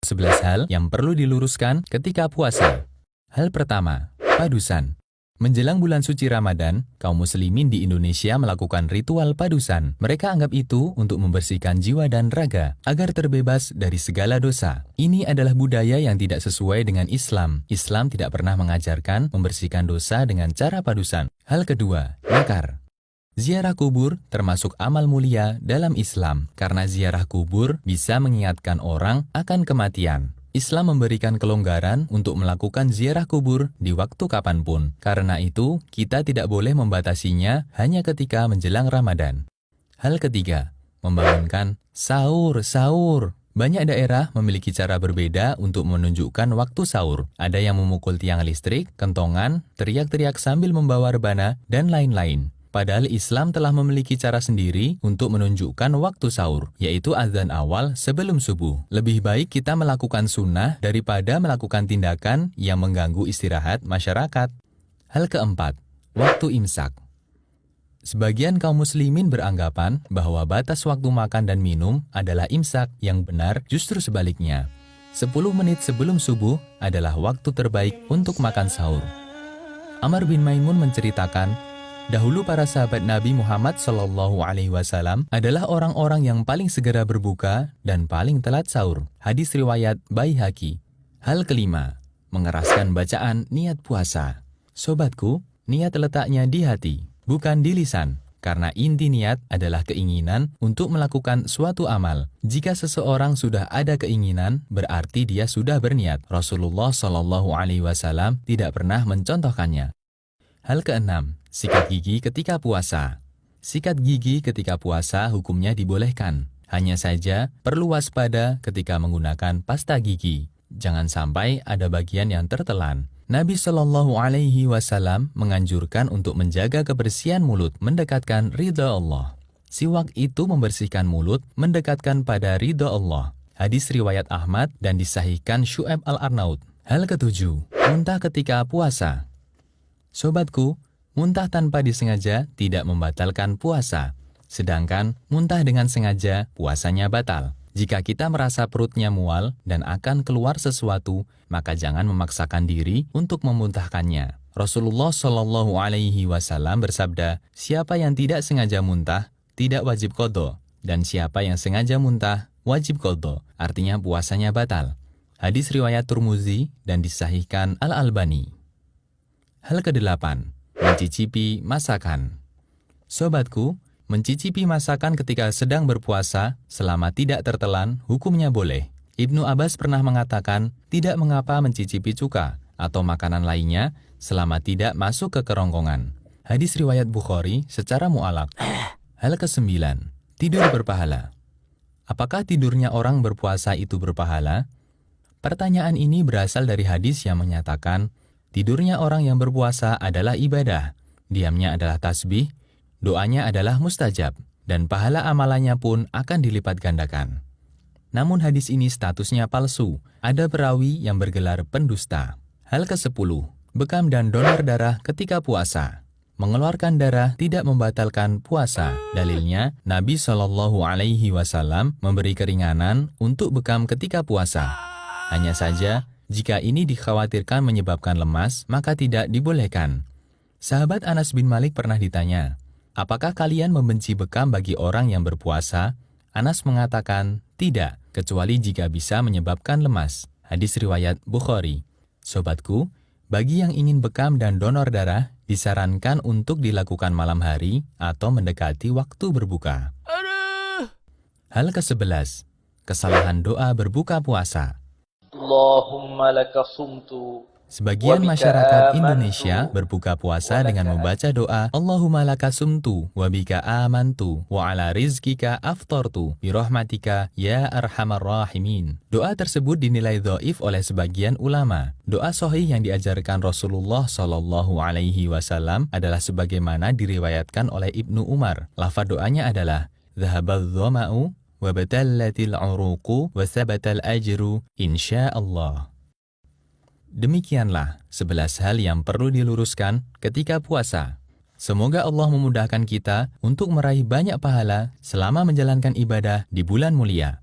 11 hal yang perlu diluruskan ketika puasa. Hal pertama, padusan. Menjelang bulan suci Ramadan, kaum muslimin di Indonesia melakukan ritual padusan. Mereka anggap itu untuk membersihkan jiwa dan raga, agar terbebas dari segala dosa. Ini adalah budaya yang tidak sesuai dengan Islam. Islam tidak pernah mengajarkan membersihkan dosa dengan cara padusan. Hal kedua, nakar. Ziarah kubur termasuk amal mulia dalam Islam, karena ziarah kubur bisa mengingatkan orang akan kematian. Islam memberikan kelonggaran untuk melakukan ziarah kubur di waktu kapanpun. Karena itu, kita tidak boleh membatasinya hanya ketika menjelang Ramadan. Hal ketiga, membangunkan sahur. Banyak daerah memiliki cara berbeda untuk menunjukkan waktu sahur. Ada yang memukul tiang listrik, kentongan, teriak-teriak sambil membawa rebana, dan lain-lain. Padahal Islam telah memiliki cara sendiri untuk menunjukkan waktu sahur, yaitu azan awal sebelum subuh. Lebih baik kita melakukan sunnah daripada melakukan tindakan yang mengganggu istirahat masyarakat. Hal keempat, waktu imsak. Sebagian kaum muslimin beranggapan bahwa batas waktu makan dan minum adalah imsak, yang benar justru sebaliknya. 10 menit sebelum subuh adalah waktu terbaik untuk makan sahur. Amr bin Maimun menceritakan, dahulu para sahabat Nabi Muhammad SAW adalah orang-orang yang paling segera berbuka dan paling telat sahur. Hadis riwayat Baihaqi. Hal kelima, mengeraskan bacaan niat puasa. Sobatku, niat letaknya di hati, bukan di lisan. Karena inti niat adalah keinginan untuk melakukan suatu amal. Jika seseorang sudah ada keinginan, berarti dia sudah berniat. Rasulullah SAW tidak pernah mencontohkannya. Hal keenam, sikat gigi ketika puasa. Sikat gigi ketika puasa hukumnya dibolehkan. Hanya saja perlu waspada ketika menggunakan pasta gigi. Jangan sampai ada bagian yang tertelan. Nabi SAW menganjurkan untuk menjaga kebersihan mulut, mendekatkan ridha Allah. Siwak itu membersihkan mulut, mendekatkan pada ridha Allah. Hadis riwayat Ahmad dan disahihkan Syu'aib al-Arnaud. Hal ketujuh, muntah ketika puasa. Sobatku, muntah tanpa disengaja tidak membatalkan puasa. Sedangkan muntah dengan sengaja, puasanya batal. Jika kita merasa perutnya mual dan akan keluar sesuatu, maka jangan memaksakan diri untuk memuntahkannya. Rasulullah SAW bersabda, siapa yang tidak sengaja muntah, tidak wajib qadha. Dan siapa yang sengaja muntah, wajib qadha. Artinya puasanya batal. Hadis riwayat Tirmidzi dan disahihkan Al-Albani. Hal kedelapan, mencicipi masakan. Sobatku, mencicipi masakan ketika sedang berpuasa selama tidak tertelan, hukumnya boleh. Ibnu Abbas pernah mengatakan, tidak mengapa mencicipi cuka atau makanan lainnya selama tidak masuk ke kerongkongan. Hadis riwayat Bukhari secara mu'alaq. Hal kesembilan, tidur berpahala. Apakah tidurnya orang berpuasa itu berpahala? Pertanyaan ini berasal dari hadis yang menyatakan, tidurnya orang yang berpuasa adalah ibadah, diamnya adalah tasbih, doanya adalah mustajab, dan pahala amalannya pun akan dilipat gandakan. Namun hadis ini statusnya palsu, ada perawi yang bergelar pendusta. Hal ke-10, bekam dan donor darah ketika puasa. Mengeluarkan darah tidak membatalkan puasa. Dalilnya, Nabi SAW memberi keringanan untuk bekam ketika puasa. Hanya saja, jika ini dikhawatirkan menyebabkan lemas, maka tidak dibolehkan. Sahabat Anas bin Malik pernah ditanya, apakah kalian membenci bekam bagi orang yang berpuasa? Anas mengatakan, tidak, kecuali jika bisa menyebabkan lemas. Hadis riwayat Bukhari. Sobatku, bagi yang ingin bekam dan donor darah, disarankan untuk dilakukan malam hari atau mendekati waktu berbuka. Hal ke-11, kesalahan doa berbuka puasa. Allahumma laka sumtu. Sebagian masyarakat Indonesia berbuka puasa dengan membaca doa Allahumma laka sumtu wa bika amantu wa ala rizkika aftartu birahmatika ya arhamar rahimin. Doa tersebut dinilai dhaif oleh sebagian ulama. Doa sahih yang diajarkan Rasulullah SAW adalah sebagaimana diriwayatkan oleh Ibnu Umar. Lafaz doanya adalah dhahabadz dhama'u wa batallatil uruqu wa sabatal ajru insyaallah. Demikianlah 11 hal yang perlu diluruskan ketika puasa. Semoga Allah memudahkan kita untuk meraih banyak pahala selama menjalankan ibadah di bulan mulia.